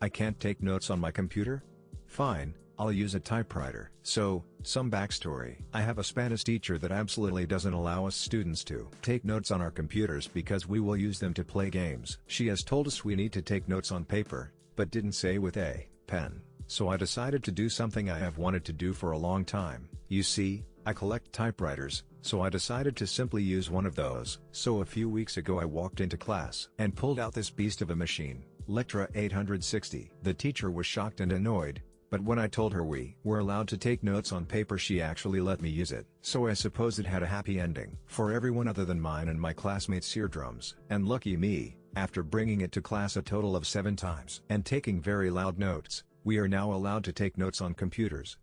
I can't take notes on my computer? Fine, I'll use a typewriter. So, some backstory. I have a Spanish teacher that absolutely doesn't allow us students to take notes on our computers because we will use them to play games. She has told us we need to take notes on paper, but didn't say with a pen. So I decided to do something I have wanted to do for a long time. You see, I collect typewriters, so I decided to simply use one of those. So a few weeks ago I walked into class and pulled out this beast of a machine, Lectra 860. The teacher was shocked and annoyed, but when I told her we were allowed to take notes on paper, she actually let me use it. So I suppose it had a happy ending for everyone other than mine and my classmates' eardrums. And lucky me, after bringing it to class a total of 7 times and taking very loud notes, we are now allowed to take notes on computers.